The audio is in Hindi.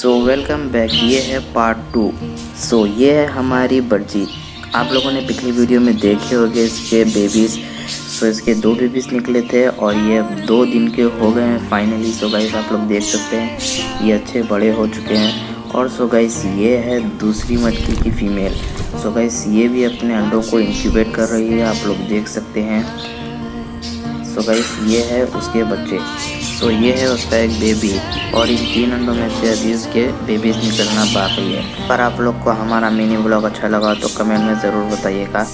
So welcome back. ये है पार्ट 2। सो ये है हमारी बर्जी। आप लोगों ने पिछली वीडियो में देखे होंगे इसके बेबीज़। सो इसके 2 बेबीज़ निकले थे और ये 2 दिन के हो गए हैं फाइनली। सो गाइस आप लोग देख सकते हैं ये अच्छे बड़े हो चुके हैं। और सो गाइस ये है दूसरी मटकी की फ़ीमेल। सो गाइस ये भी अपने अंडों को इंक्यूबेट कर रही है, आप लोग देख सकते हैं। सो गाइस ये है उसके बच्चे। सो ये है उसका एक बेबी और इन 3 अंडों में से अभी उसके बेबीज निकलना बाकी है। पर आप लोग को हमारा मिनी ब्लॉग अच्छा लगा तो कमेंट में ज़रूर बताइएगा।